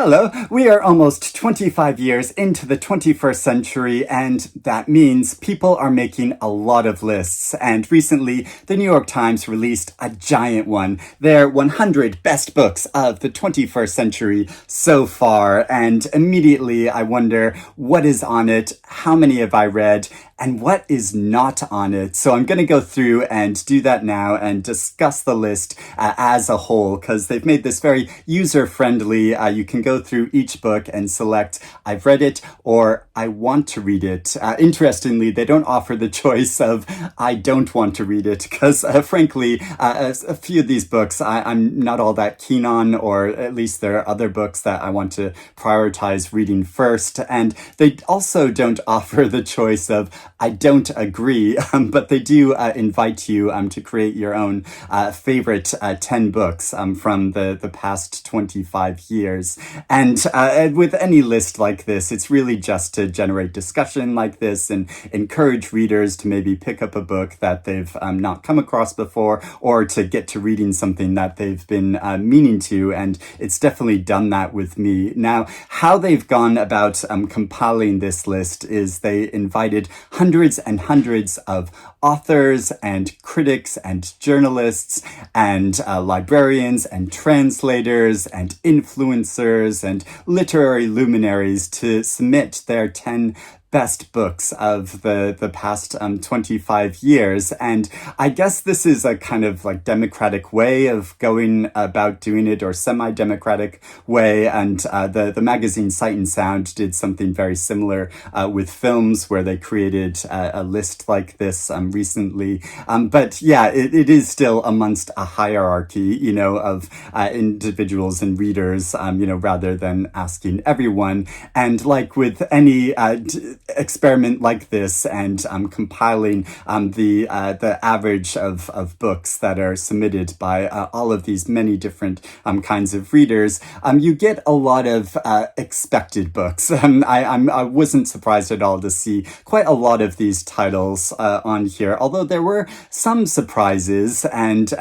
Hello, we are almost 25 years into the 21st century, and that means people are making a lot of lists. And recently, the New York Times released a giant one, their 100 best books of the 21st century so far. And immediately I wonder, what is on it? How many have I read? And what is not on it? So I'm going to go through and do that now and discuss the list as a whole, because they've made this very user-friendly. You can go through each book and select, I've read it, or I want to read it. Interestingly, they don't offer the choice of, I don't want to read it, because frankly, a few of these books I'm not all that keen on, or at least there are other books that I want to prioritize reading first. And they also don't offer the choice of, I don't agree, but they do invite you to create your own favorite 10 books from the past 25 years. And with any list like this, it's really just to generate discussion like this and encourage readers to maybe pick up a book that they've not come across before, or to get to reading something that they've been meaning to. And it's definitely done that with me. Now, how they've gone about compiling this list is they invited hundreds and hundreds of authors and critics and journalists and librarians and translators and influencers and literary luminaries to submit their 10 best books of the past 25 years. And I guess this is a kind of like democratic way of going about doing it, or semi-democratic way. And the magazine Sight and Sound did something very similar with films, where they created a list like this recently. But yeah, it is still amongst a hierarchy, of individuals and readers, rather than asking everyone. And like with any experiment like this, and compiling the average of books that are submitted by all of these many different kinds of readers, you get a lot of expected books. I wasn't surprised at all to see quite a lot of these titles on here, although there were some surprises and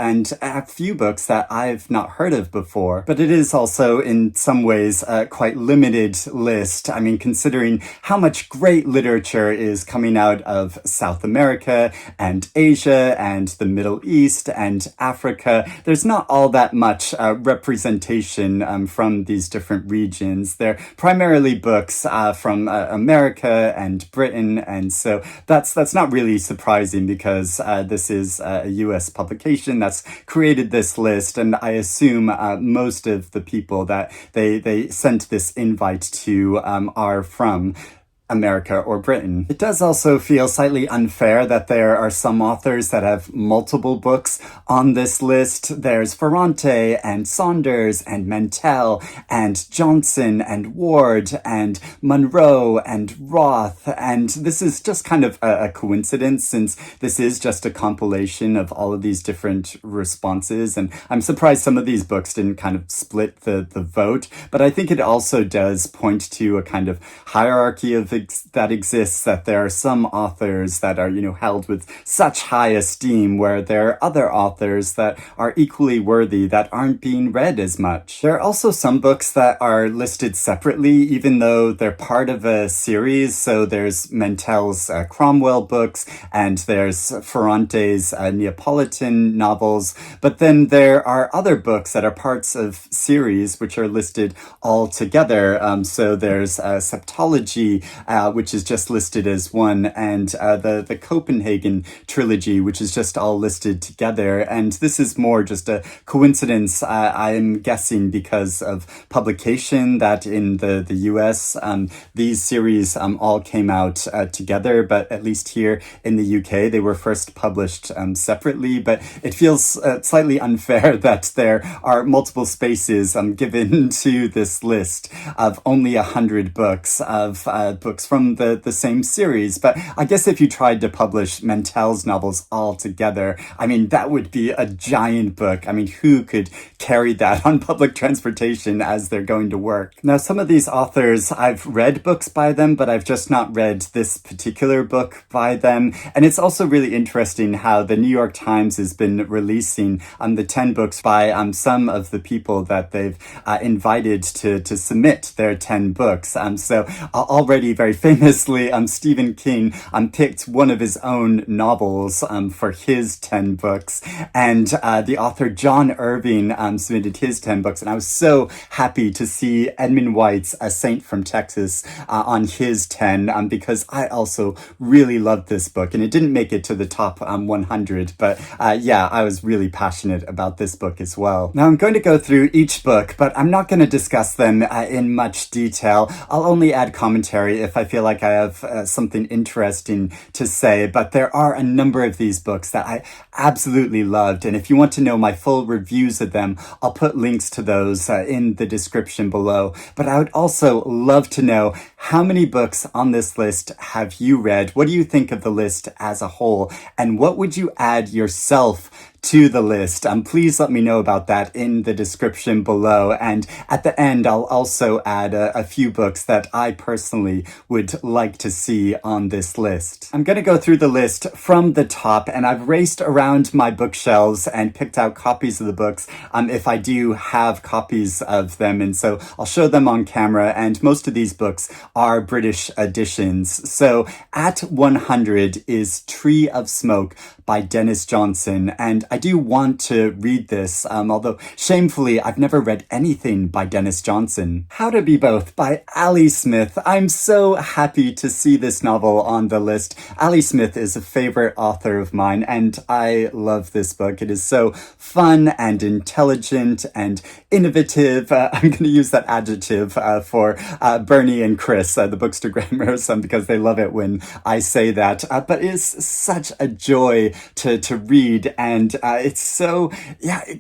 a few books that I've not heard of before. But it is also in some ways a quite limited list. I mean, considering how much great literature is coming out of South America and Asia and the Middle East and Africa, there's not all that much representation from these different regions. They're primarily books from America and Britain, and so that's not really surprising, because this is a US publication that's created this list, and I assume most of the people that they sent this invite to are from America or Britain. It does also feel slightly unfair that there are some authors that have multiple books on this list. There's Ferrante and Saunders and Mantel and Johnson and Ward and Monroe and Roth. And this is just kind of a coincidence, since this is just a compilation of all of these different responses. And I'm surprised some of these books didn't kind of split the vote, but I think it also does point to a kind of hierarchy that exists, that there are some authors that are, held with such high esteem, where there are other authors that are equally worthy that aren't being read as much. There are also some books that are listed separately, even though they're part of a series. So there's Mantel's Cromwell books, and there's Ferrante's Neapolitan novels. But then there are other books that are parts of series, which are listed all together. So there's Septology, which is just listed as one, and the Copenhagen trilogy, which is just all listed together. And this is more just a coincidence, I'm guessing, because of publication, that in the US, these series all came out together, but at least here in the UK, they were first published separately. But it feels slightly unfair that there are multiple spaces given to this list of only 100 books, of books books from the same series. But I guess if you tried to publish Mantel's novels all together, I mean, that would be a giant book. I mean, who could carry that on public transportation as they're going to work? Now, some of these authors, I've read books by them, but I've just not read this particular book by them. And it's also really interesting how the New York Times has been releasing the 10 books by some of the people that they've invited to submit their 10 books. So already very famously, Stephen King picked one of his own novels for his 10 books. And the author John Irving submitted his 10 books. And I was so happy to see Edmund White's A Saint from Texas on his 10 because I also really loved this book. And it didn't make it to the top 100. But yeah, I was really passionate about this book as well. Now I'm going to go through each book, but I'm not going to discuss them in much detail. I'll only add commentary if I feel like I have something interesting to say. But there are a number of these books that I absolutely loved. And if you want to know my full reviews of them, I'll put links to those in the description below. But I would also love to know how many books on this list have you read? What do you think of the list as a whole? And what would you add yourself to the list? Please let me know about that in the description below. And at the end, I'll also add a few books that I personally would like to see on this list. I'm going to go through the list from the top, and I've raced around my bookshelves and picked out copies of the books if I do have copies of them. And so I'll show them on camera, and most of these books are British editions. So at 100 is Tree of Smoke by Dennis Johnson, and I do want to read this, although shamefully I've never read anything by Dennis Johnson. How to Be Both by Ali Smith. I'm so happy to see this novel on the list. Ali Smith is a favorite author of mine, and I love this book. It is so fun and intelligent and innovative. I'm going to use that adjective for Bernie and Chris, the Bookstagrammers, because they love it when I say that. But it's such a joy to read, and it's so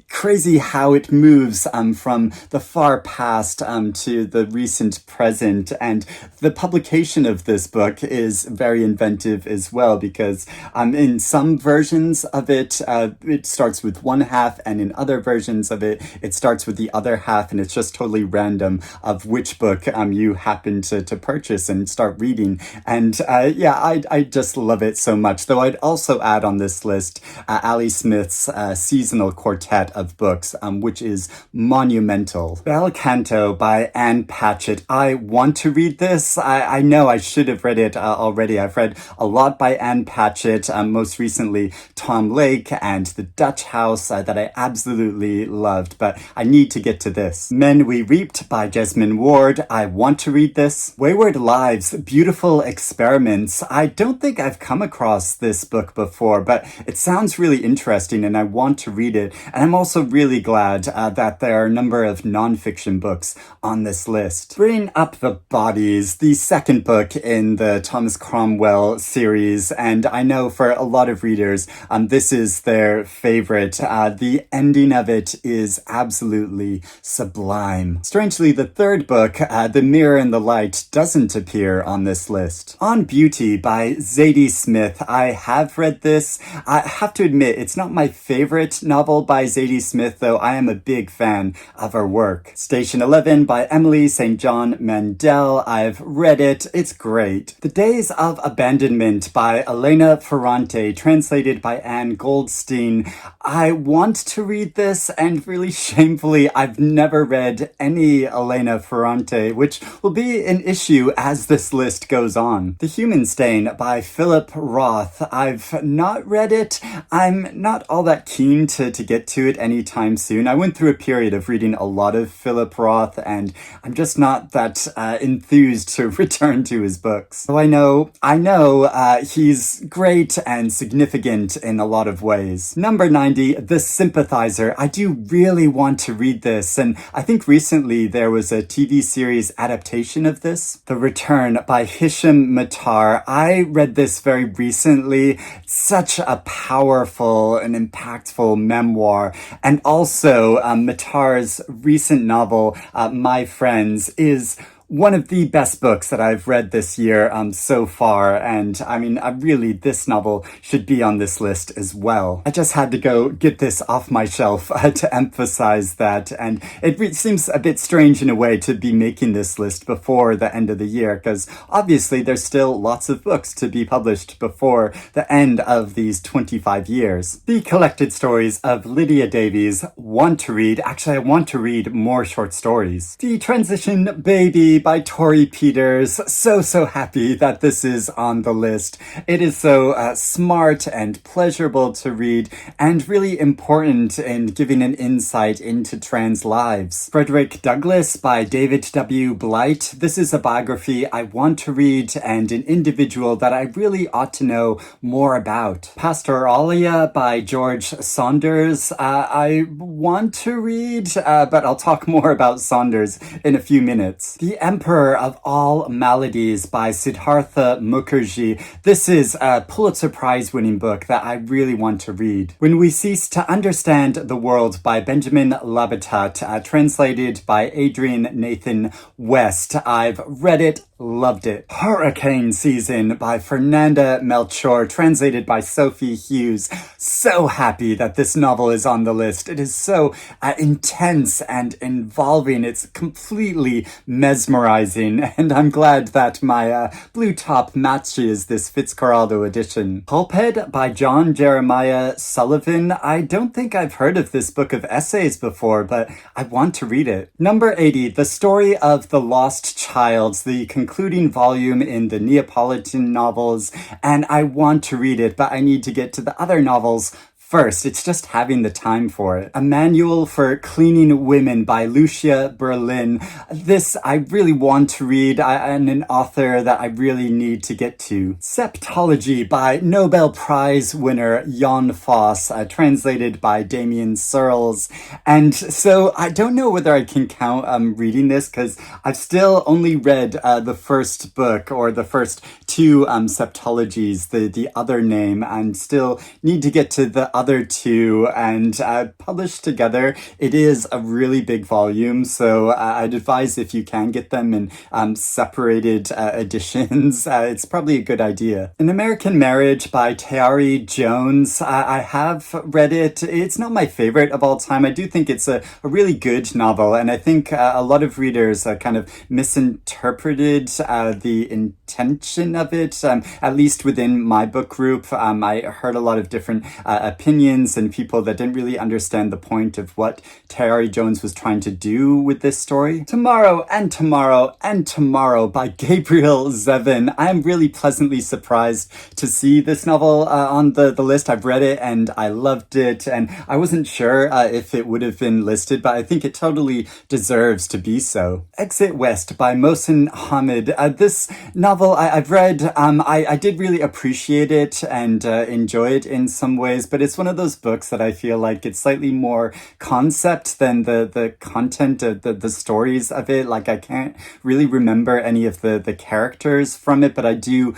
crazy how it moves from the far past to the recent present. And the publication of this book is very inventive as well, because in some versions of it, it starts with one half, and in other versions of it, it starts with the other half, and it's just totally random of which book you happen to purchase and start reading. And I just love it so much. Though I'd also add on this list Ali Smith's seasonal quartet of books, which is monumental. Bel Canto by Anne Patchett. I want to read this. I know I should have read it already. I've read a lot by Anne Patchett, most recently Tom Lake and The Dutch House that I absolutely loved, but I need to get to this. Men We Reaped by Jesmyn Ward. I want to read this. Wayward Lives, Beautiful Experiments. I don't think I've come across this book before, but it sounds really interesting and I want to read it. And I'm also really glad that there are a number of nonfiction books on this list. Bring Up the Bodies, the second book in the Thomas Cromwell series. And I know for a lot of readers, this is their favorite. The ending of it is absolutely sublime. Strangely, the third book, The Mirror and the Light, doesn't appear on this list. On Beauty by Zadie Smith. I have read this. I have to admit, it's not my favorite novel by Zadie Smith, though I am a big fan of her work. Station 11 by Emily St. John Mandel. I've read it. It's great. The Days of Abandonment by Elena Ferrante, translated by Anne Goldstein. I want to read this, and really shamefully, I've never read any Elena Ferrante, which will be an issue as this list goes on. The Human Stain by Philip Roth. I've not read it. I'm not all that keen to get to it anytime soon. I went through a period of reading a lot of Philip Roth, and I'm just not that enthused to return to his books. So I know he's great and significant in a lot of ways. Number 90, The Sympathizer. I do really want to read this, and I think recently there was a TV series adaptation of this. The Return by Hisham Matar. I read this very recently. Such a powerful and impactful memoir. And also Matar's recent novel, My Friends, is one of the best books that I've read this year so far, and I mean, really, this novel should be on this list as well. I just had to go get this off my shelf to emphasize that, and it seems a bit strange in a way to be making this list before the end of the year, because obviously there's still lots of books to be published before the end of these 25 years. The collected stories of Lydia Davies, Want to Read. Actually, I want to read more short stories. The Transition Baby by Tori Peters. So happy that this is on the list. It is so smart and pleasurable to read, and really important in giving an insight into trans lives. Frederick Douglass by David W. Blight. This is a biography I want to read, and an individual that I really ought to know more about. Pastoralia by George Saunders. I want to read, but I'll talk more about Saunders in a few minutes. The Emperor of All Maladies by Siddhartha Mukherjee. This is a Pulitzer Prize winning book that I really want to read. When We Cease to Understand the World by Benjamin Labatat, translated by Adrian Nathan West. I've read it, loved it. Hurricane Season by Fernanda Melchor, translated by Sophie Hughes. So happy that this novel is on the list. It is so intense and involving. It's completely mesmerizing, and I'm glad that my blue top matches this Fitzcarraldo edition. Pulphead by John Jeremiah Sullivan. I don't think I've heard of this book of essays before, but I want to read it. Number 80, The Story of the Lost Child, the concluding volume in the Neapolitan novels, and I want to read it, but I need to get to the other novels first. It's just having the time for it. A Manual for Cleaning Women by Lucia Berlin. This I really want to read, and an author that I really need to get to. Septology by Nobel Prize winner Jan Foss, translated by Damien Searles. And so I don't know whether I can count reading this, because I've still only read the first book, or the first two septologies, the other name, and still need to get to the other two, and published together. It is a really big volume, so I'd advise if you can get them in separated editions, it's probably a good idea. An American Marriage by Tayari Jones. I have read it. It's not my favorite of all time. I do think it's a really good novel, and I think a lot of readers kind of misinterpreted the intention of it, at least within my book group. I heard a lot of different opinions and people that didn't really understand the point of what Tayari Jones was trying to do with this story. Tomorrow and Tomorrow and Tomorrow by Gabriel Zevin. I'm really pleasantly surprised to see this novel on the list. I've read it and I loved it, and I wasn't sure if it would have been listed, but I think it totally deserves to be so. Exit West by Mohsin Hamid. This novel I've read. I did really appreciate it and enjoy it in some ways, but it's one of those books that I feel like it's slightly more concept than the content of the stories of it. Like, I can't really remember any of the characters from it, but I do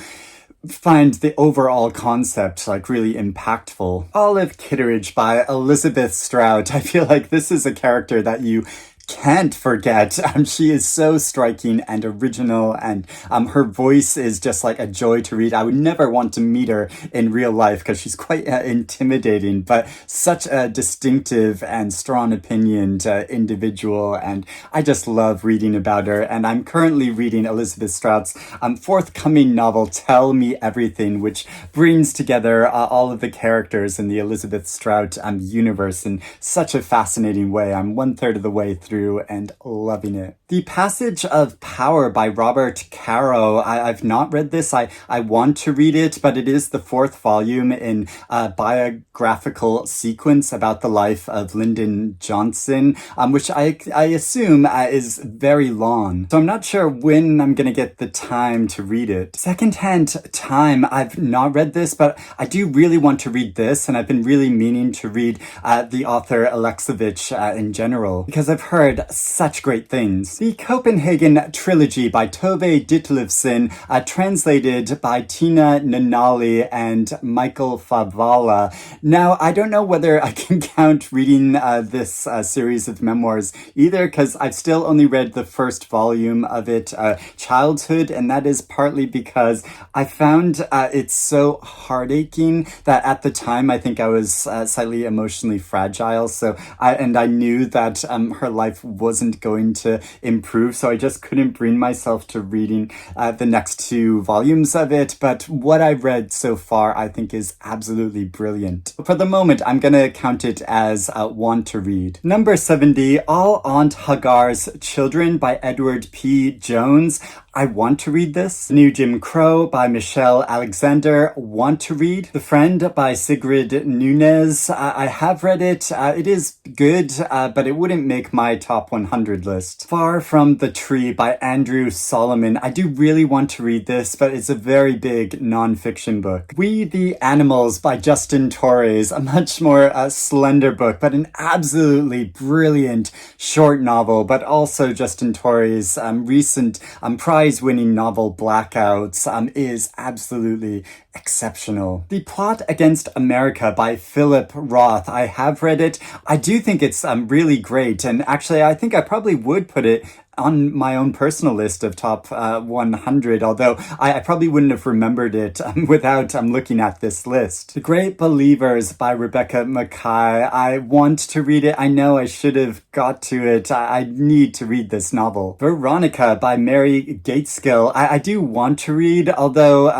find the overall concept like really impactful. Olive Kitteridge by Elizabeth Strout. I feel like this is a character that you can't forget. She is so striking and original, and her voice is just like a joy to read. I would never want to meet her in real life because she's quite intimidating, but such a distinctive and strong-opinioned individual, and I just love reading about her. And I'm currently reading Elizabeth Strout's forthcoming novel, Tell Me Everything, which brings together all of the characters in the Elizabeth Strout universe in such a fascinating way. I'm 1/3 of the way through and loving it. The Passage of Power by Robert Caro. I've not read this. I want to read it, but it is the 4th volume in a biographical sequence about the life of Lyndon Johnson, which I assume is very long. So I'm not sure when I'm going to get the time to read it. Secondhand Time. I've not read this, but I do really want to read this, and I've been really meaning to read the author Alexovich in general, because I've heard heard such great things. The Copenhagen Trilogy by Tove Ditlevsen, translated by Tina Nanali and Michael Favala. Now, I don't know whether I can count reading this series of memoirs either, because I've still only read the first volume of it, Childhood, and that is partly because I found it's so heartaching that at the time I think I was slightly emotionally fragile, so I knew that her life wasn't going to improve, so I just couldn't bring myself to reading the next two volumes of it. But what I've read so far I think is absolutely brilliant. For the moment, I'm gonna count it as want to read. Number 70, All Aunt Hagar's Children by Edward P. Jones. I want to read this. New Jim Crow by Michelle Alexander. Want to read. The Friend by Sigrid Nunez. I have read it. It is good, but it wouldn't make my top 100 list. Far from the Tree by Andrew Solomon. I do really want to read this, but it's a very big non-fiction book. We the Animals by Justin Torres. A much more slender book, but an absolutely brilliant short novel, but also Justin Torres' recent prize-winning novel Blackouts is absolutely exceptional. The Plot Against America by Philip Roth. I have read it. I do think it's really great, and actually I think I probably would put it on my own personal list of top 100, although I probably wouldn't have remembered it without looking at this list. The Great Believers by Rebecca Mackay. I want to read it. I know I should have got to it. I need to read this novel. Veronica by Mary Gateskill. I do want to read, although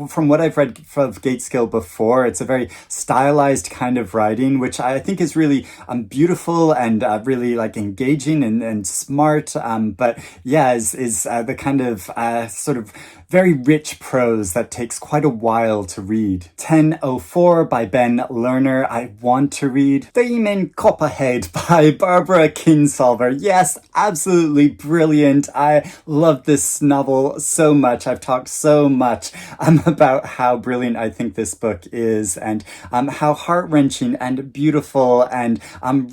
from what I've read of Gateskill before, it's a very stylized kind of writing, which I think is really beautiful and really engaging and smart. But yeah, is the kind of sort of very rich prose that takes quite a while to read. 1004 by Ben Lerner. I want to read. Theme in Copperhead by Barbara Kingsolver. Yes, absolutely brilliant. I love this novel so much. I've talked so much about how brilliant I think this book is, and how heart-wrenching and beautiful and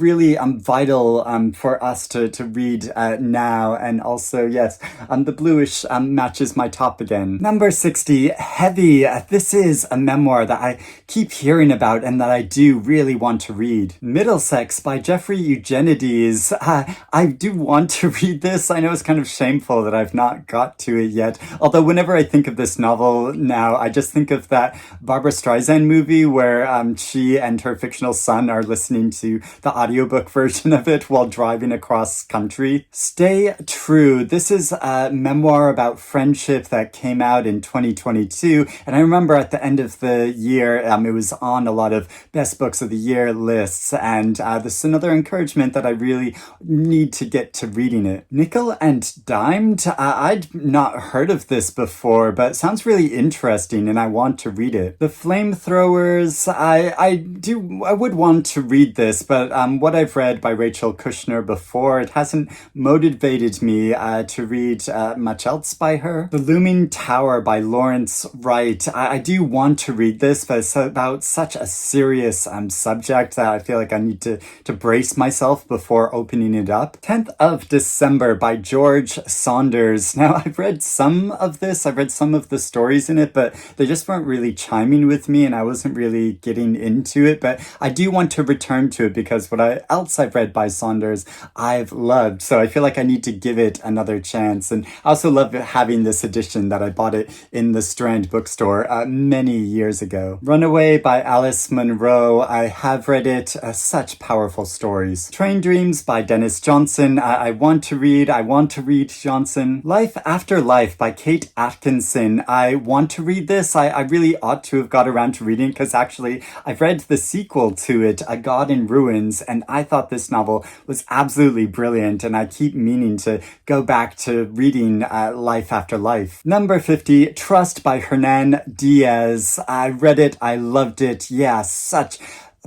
really vital for us to read now. And also, yes, the bluish matches my top again. Number 60, Heavy. This is a memoir that I keep hearing about and that I do really want to read. Middlesex by Jeffrey Eugenides. I do want to read this. I know it's kind of shameful that I've not got to it yet. Although whenever I think of this novel now, I just think of that Barbara Streisand movie where she and her fictional son are listening to the audiobook version of it while driving across country. Stay True. This is a memoir about friendship that came out in 2022, and I remember at the end of the year it was on a lot of best books of the year lists, and this is another encouragement that I really need to get to reading it. Nickel and Dimed. I'd not heard of this before, but it sounds really interesting and I want to read it. The Flamethrowers. I would want to read this, but what I've read by Rachel Kushner before, it hasn't motivated me to read much else by her. The Looming Tower by Lawrence Wright. I do want to read this, but it's about such a serious subject that I feel like I need to brace myself before opening it up. 10th of December by George Saunders. Now, I've read some of this. I've read some of the stories in it, but they just weren't really chiming with me and I wasn't really getting into it. But I do want to return to it because what else I've read by Saunders I've loved. So I feel like I need to give it another chance. And I also love having this edition that I bought it in the Strand bookstore many years ago. Runaway by Alice Munro. I have read it. Such powerful stories. Train Dreams by Dennis Johnson. I want to read. I want to read Johnson. Life After Life by Kate Atkinson. I want to read this. I really ought to have got around to reading because actually I've read the sequel to it, A God in Ruins, and I thought this novel was absolutely brilliant, and I keep meaning to go back to reading Life After Life. Number 50, Trust by Hernan Diaz. I read it. I loved it. Yeah, such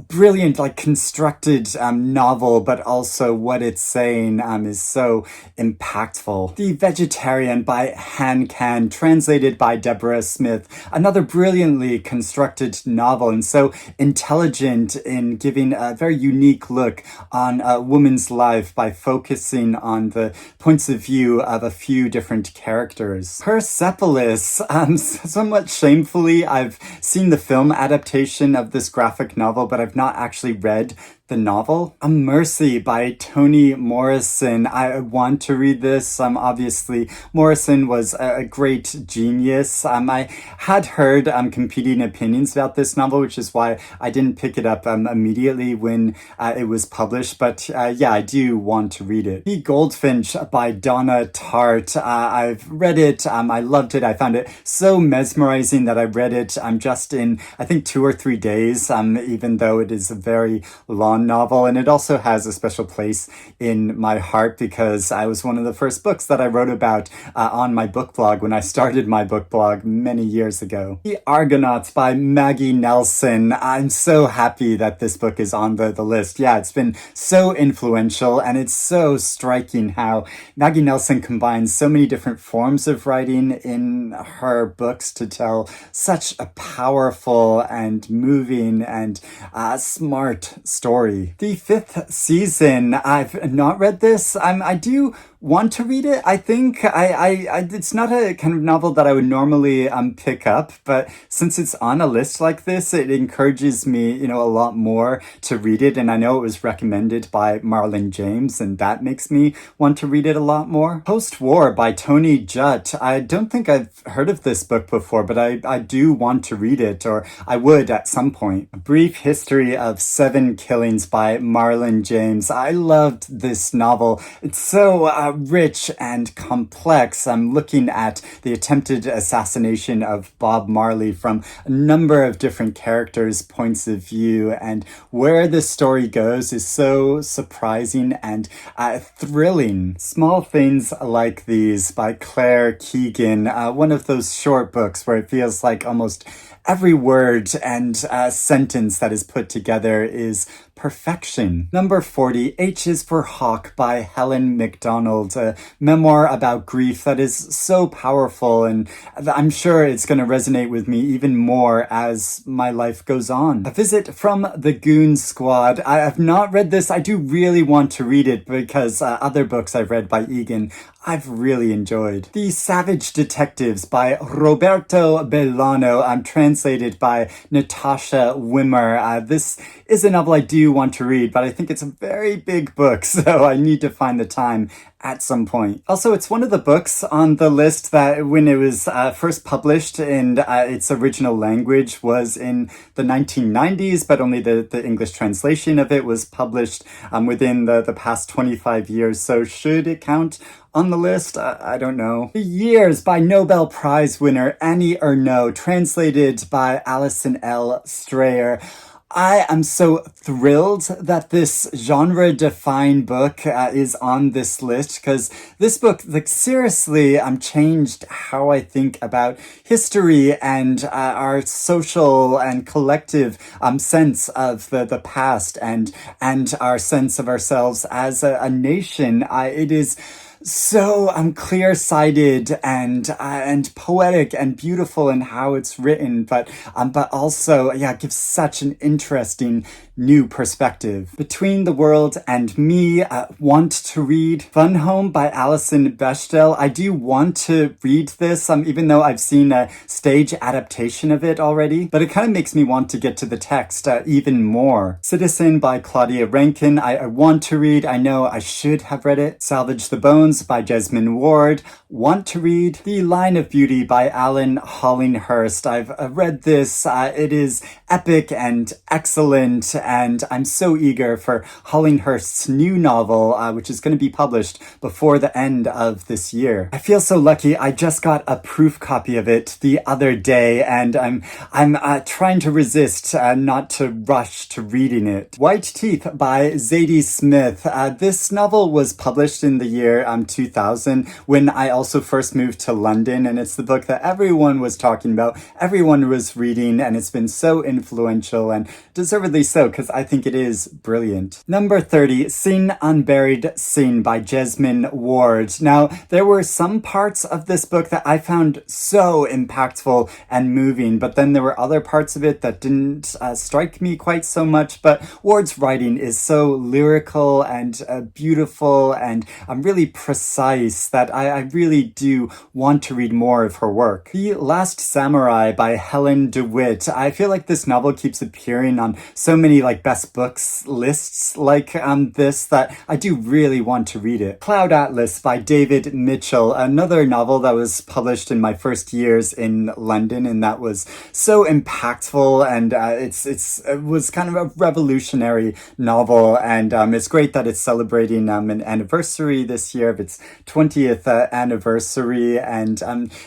brilliant, like constructed novel, but also what it's saying is so impactful. The Vegetarian by Han Can, translated by Deborah Smith, another brilliantly constructed novel and so intelligent in giving a very unique look on a woman's life by focusing on the points of view of a few different characters. Persepolis, somewhat shamefully, I've seen the film adaptation of this graphic novel, but I've not actually read the novel. A Mercy by Toni Morrison. I want to read this. Obviously, Morrison was a great genius. I had heard competing opinions about this novel, which is why I didn't pick it up immediately when it was published. But yeah, I do want to read it. The Goldfinch by Donna Tartt. I've read it. I loved it. I found it so mesmerizing that I read it just in, I think, 2 or 3 days, even though it is a very long novel, and it also has a special place in my heart because I was one of the first books that I wrote about on my book blog when I started my book blog many years ago. The Argonauts by Maggie Nelson. I'm so happy that this book is on the list. Yeah, it's been so influential, and it's so striking how Maggie Nelson combines so many different forms of writing in her books to tell such a powerful and moving and smart story. The Fifth Season. I've not read this. I do want to read it. I think it's not a kind of novel that I would normally pick up, but since it's on a list like this, it encourages me, a lot more to read it. And I know it was recommended by Marlon James, and that makes me want to read it a lot more. Post-War by Tony Judt. I don't think I've heard of this book before, but I do want to read it, or I would at some point. A Brief History of 7 Killings by Marlon James. I loved this novel. It's so rich and complex. I'm looking at the attempted assassination of Bob Marley from a number of different characters' points of view, and where this story goes is so surprising and thrilling. Small Things Like These by Claire Keegan, one of those short books where it feels like almost every word and sentence that is put together is perfection. Number 40, H is for Hawk by Helen Macdonald, a memoir about grief that is so powerful, and I'm sure it's going to resonate with me even more as my life goes on. A Visit from the Goon Squad. I have not read this. I do really want to read it because other books I've read by Egan I've really enjoyed. The Savage Detectives by Roberto Bellano. I'm translated by Natasha Wimmer. This is a novel I do want to read, but I think it's a very big book, so I need to find the time at some point. Also, it's one of the books on the list that when it was first published in its original language was in the 1990s, but only the English translation of it was published within the past 25 years. So should it count on the list? I don't know. The Years by Nobel Prize winner Annie Ernaux, translated by Alison L. Strayer. I am so thrilled that this genre-defined book is on this list, because this book, seriously, changed how I think about history and our social and collective sense of the past and our sense of ourselves as a nation. It is so clear-sighted and poetic and beautiful in how it's written, but also gives such an interesting new perspective. Between the World and Me, want to read. Fun Home by Alison Bechdel. I do want to read this, even though I've seen a stage adaptation of it already, but it kind of makes me want to get to the text even more. Citizen by Claudia Rankine. I want to read. I know I should have read it. Salvage the Bones by Jesmyn Ward. Want to read. The Line of Beauty by Alan Hollinghurst. I've read this. It is epic and excellent, and I'm so eager for Hollinghurst's new novel, which is going to be published before the end of this year. I feel so lucky. I just got a proof copy of it the other day, and I'm trying to resist not to rush to reading it. White Teeth by Zadie Smith. This novel was published in the year 2000 when I also first moved to London, and it's the book that everyone was talking about, everyone was reading, and it's been so influential, and deservedly so, because I think it is brilliant. Number 30, Seen Unburied Seen by Jesmyn Ward. Now, there were some parts of this book that I found so impactful and moving, but then there were other parts of it that didn't strike me quite so much. But Ward's writing is so lyrical and beautiful and really precise that I really do want to read more of her work. The Last Samurai by Helen DeWitt. I feel like this novel keeps appearing on so many best books lists like this that I do really want to read it. Cloud Atlas by David Mitchell, another novel that was published in my first years in London, and that was so impactful, and it was kind of a revolutionary novel, and it's great that it's celebrating an anniversary this year of its 20th anniversary, and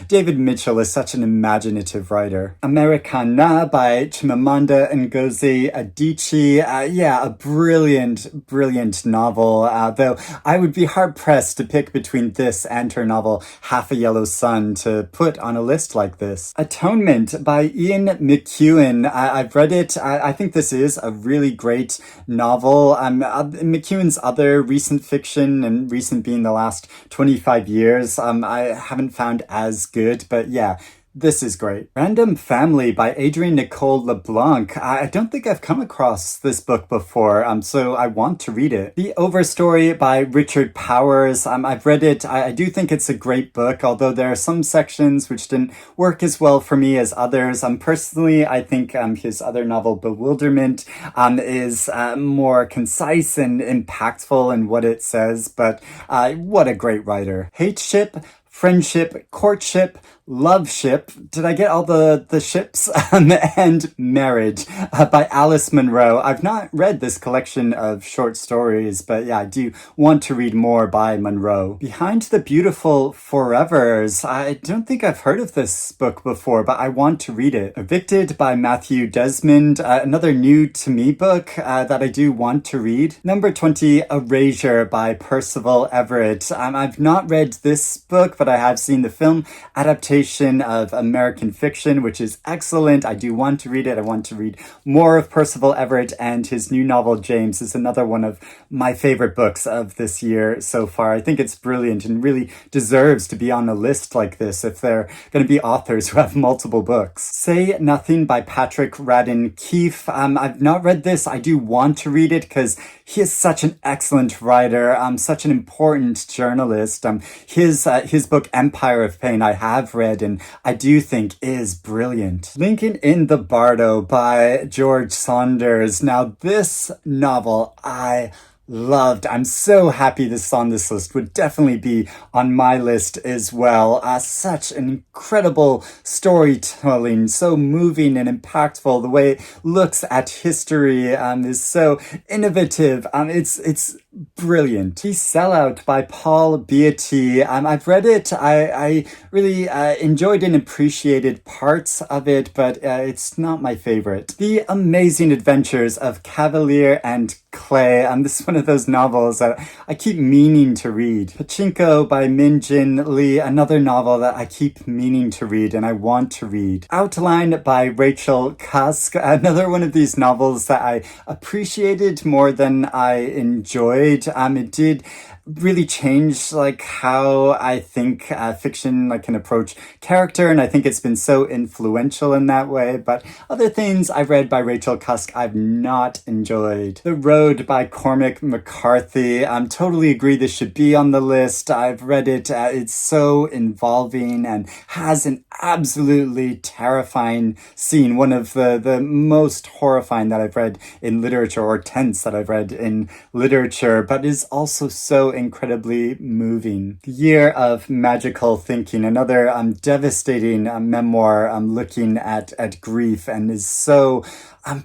David Mitchell is such an imaginative writer. Americana by Chimamanda Ngozi Adichie, a brilliant novel, though I would be hard-pressed to pick between this and her novel Half a Yellow Sun to put on a list like this. Atonement by Ian McEwan. I've read it. I think this is a really great novel. McEwan's other recent fiction, and recent being the last 25 years, I haven't found as good, but yeah, this is great. Random Family by Adrienne Nicole LeBlanc. I don't think I've come across this book before, so I want to read it. The Overstory by Richard Powers. I've read it. I do think it's a great book, although there are some sections which didn't work as well for me as others. Personally, I think his other novel, Bewilderment, is more concise and impactful in what it says, but what a great writer. Hate Ship, Friendship, Courtship, Love Ship, did I get all the ships? And Marriage by Alice Munro. I've not read this collection of short stories, but yeah, I do want to read more by Munro. Behind the Beautiful Forevers. I don't think I've heard of this book before, but I want to read it. Evicted by Matthew Desmond, another new to me book that I do want to read. Number 20, Erasure by Percival Everett. I've not read this book, but I have seen the film adaptation of American fiction, which is excellent. I do want to read it. I want to read more of Percival Everett, and his new novel, James, is another one of my favorite books of this year so far. I think it's brilliant and really deserves to be on a list like this if they're going to be authors who have multiple books. Say Nothing by Patrick Radden Keefe. I've not read this. I do want to read it because he is such an excellent writer, such an important journalist. His book Empire of Pain I have read and I do think is brilliant. Lincoln in the Bardo by George Saunders. Now this novel I loved. I'm so happy this is on this list. Would definitely be on my list as well. Such an incredible storytelling, so moving and impactful. The way it looks at history is so innovative. It's brilliant. The Sellout by Paul Beatty. I've read it. I really enjoyed and appreciated parts of it, but it's not my favorite. The Amazing Adventures of Cavalier and Clay. This is one of those novels that I keep meaning to read. Pachinko by Min Jin Lee. Another novel that I keep meaning to read and I want to read. Outline by Rachel Cusk. Another one of these novels that I appreciated more than I enjoyed. It did really change how I think fiction can approach character, and I think it's been so influential in that way. But other things I've read by Rachel Cusk I've not enjoyed. The Road by Cormac McCarthy. Totally agree this should be on the list. I've read it. It's so involving and has an absolutely terrifying scene, one of the most horrifying that I've read in literature, or tense that I've read in literature, but is also so incredibly moving. The Year of Magical Thinking, another devastating memoir looking at grief, and is so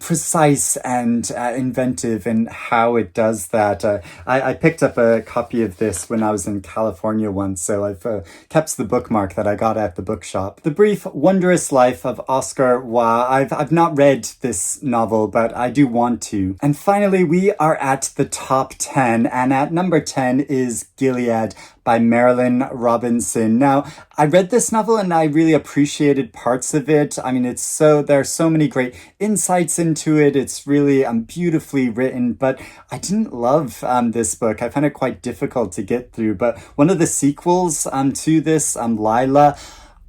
precise and inventive in how it does that. I picked up a copy of this when I was in California once, so I've kept the bookmark that I got at the bookshop. The Brief Wondrous Life of Oscar Wilde. I've not read this novel, but I do want to. And finally, we are at the top 10, and at number 10 10 is Gilead by Marilyn Robinson. Now, I read this novel and I really appreciated parts of it. I mean, there are so many great insights into it. It's really beautifully written, but I didn't love this book. I found it quite difficult to get through. But one of the sequels to this, Lila,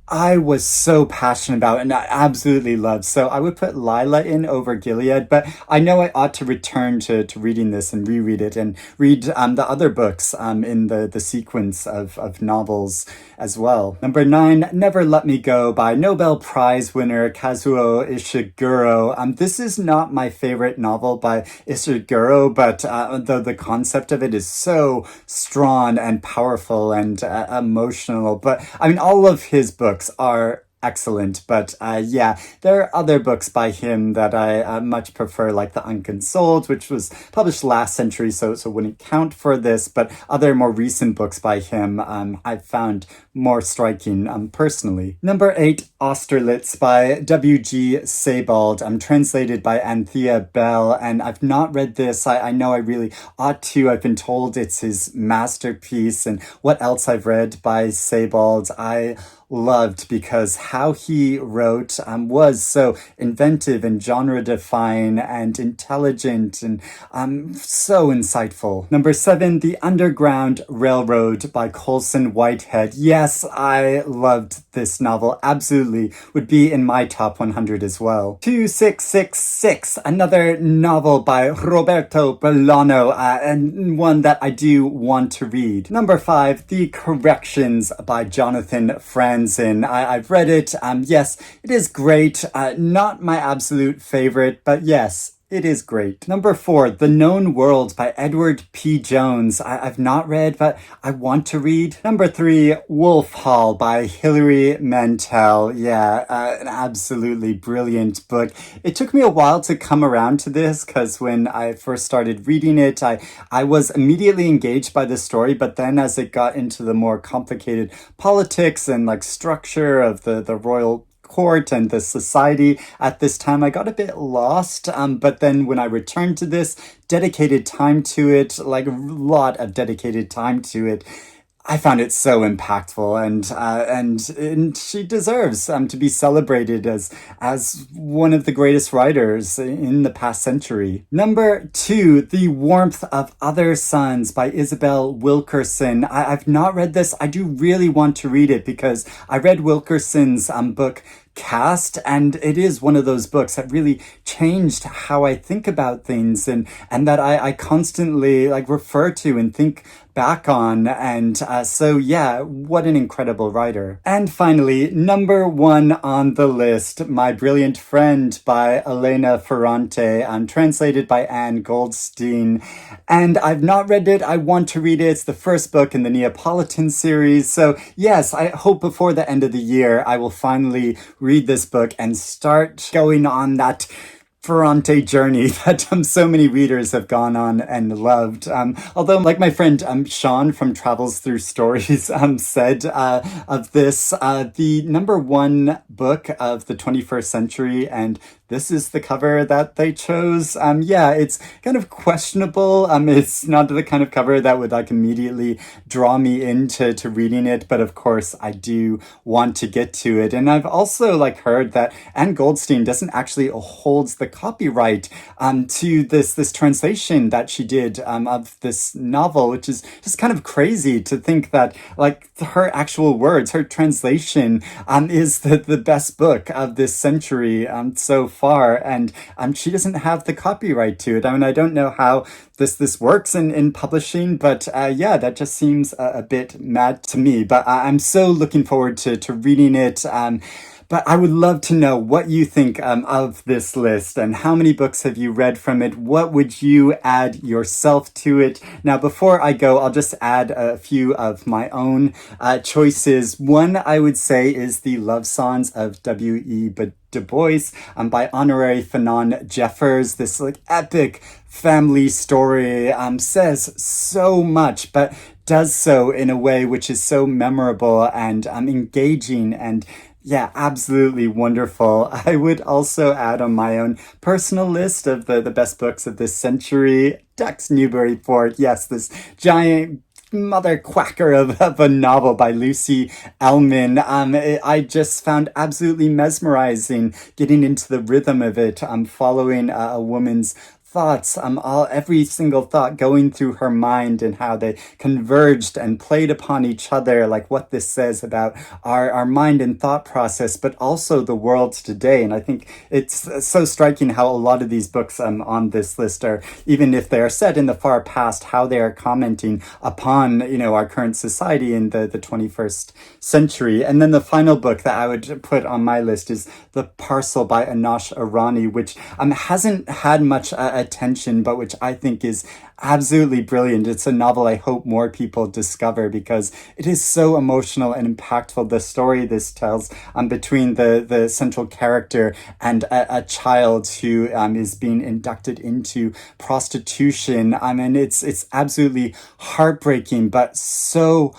I was so passionate about and I absolutely loved. So I would put Lila in over Gilead, but I know I ought to return to reading this and reread it and read the other books in the sequence of novels as well. Number 9, Never Let Me Go by Nobel Prize winner Kazuo Ishiguro. This is not my favorite novel by Ishiguro, but though the concept of it is so strong and powerful and emotional. But I mean, all of his books are excellent, but yeah, there are other books by him that I much prefer, like The Unconsoled, which was published last century, so wouldn't count for this, but other more recent books by him I've found more striking personally. Number 8, Austerlitz by W.G. Sebald, translated by Anthea Bell, and I've not read this. I know I really ought to. I've been told it's his masterpiece, and what else I've read by Sebald I loved, because how he wrote was so inventive and genre-defying and intelligent and so insightful. Number 7, The Underground Railroad by Colson Whitehead. Yes, I loved this novel. Absolutely would be in my top 100 as well. 2666, another novel by Roberto Bolaño, and one that I do want to read. Number 5, The Corrections by Jonathan Franzen. I've read it. Yes, it is great. Not my absolute favorite, but yes, it is great. Number 4, The Known World by Edward P. Jones. I've not read, but I want to read. Number 3, Wolf Hall by Hilary Mantel. Yeah, an absolutely brilliant book. It took me a while to come around to this, because when I first started reading it, I was immediately engaged by the story, but then as it got into the more complicated politics and like structure of the royal court and the society at this time, I got a bit lost, but then when I returned to this, dedicated time to it, like a lot of dedicated time to it, I found it so impactful, and she deserves to be celebrated as one of the greatest writers in the past century. Number 2, The Warmth of Other Suns by Isabel Wilkerson. I've not read this. I do really want to read it because I read Wilkerson's book Cast, and it is one of those books that really changed how I think about things, and that I constantly like refer to and think back on, and so yeah, what an incredible writer. And finally, number 1 on the list, My Brilliant Friend by Elena Ferrante, translated by Anne Goldstein, and I've not read it. I want to read it. It's the first book in the Neapolitan series, so yes, I hope before the end of the year I will finally read this book and start going on that Ferrante journey that so many readers have gone on and loved. Although, like my friend Sean from Travels Through Stories said of this, the number 1 book of the 21st century, and this is the cover that they chose. Yeah, it's kind of questionable. It's not the kind of cover that would like immediately draw me into reading it, but of course I do want to get to it. And I've also like heard that Anne Goldstein doesn't actually holds the copyright to this translation that she did of this novel, which is just kind of crazy to think that like her actual words, her translation is the best book of this century so far, and she doesn't have the copyright to it. I mean, I don't know how this works in publishing, but yeah, that just seems a bit mad to me. But I'm so looking forward to reading it. But I would love to know what you think of this list, and how many books have you read from it? What would you add yourself to it? Now, before I go, I'll just add a few of my own choices. One, I would say, is The Love Songs of W.E. Du Bois by Honoree Fanonne Jeffers. This like epic family story says so much, but does so in a way which is so memorable and engaging, and yeah, absolutely wonderful. I would also add on my own personal list of the best books of this century, Ducks Newburyport. Yes, this giant mother quacker of a novel by Lucy Ellmann. I just found absolutely mesmerizing getting into the rhythm of it. Following a woman's thoughts, every single thought going through her mind and how they converged and played upon each other, like what this says about our mind and thought process, but also the world today. And I think it's so striking how a lot of these books on this list are, even if they are set in the far past, how they are commenting upon, our current society in the 21st century. And then the final book that I would put on my list is The Parcel by Anosh Irani, which hasn't had much attention, but which I think is absolutely brilliant. It's a novel I hope more people discover because it is so emotional and impactful. The story this tells between the central character and a child who is being inducted into prostitution. And it's absolutely heartbreaking, but so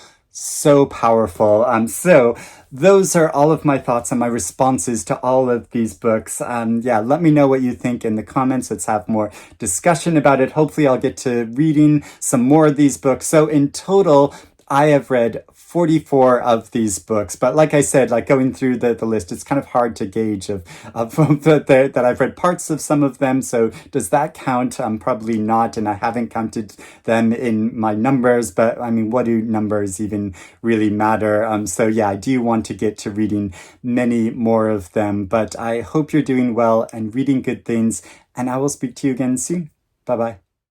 powerful. So those are all of my thoughts and my responses to all of these books. Let me know what you think in the comments. Let's have more discussion about it. Hopefully I'll get to reading some more of these books. So in total, I have read 44 of these books, but like I said, like going through the list, it's kind of hard to gauge that I've read parts of some of them. So does that count? Probably not, and I haven't counted them in my numbers, but I mean, what do numbers even really matter? I do want to get to reading many more of them, but I hope you're doing well and reading good things, and I will speak to you again soon. Bye-bye.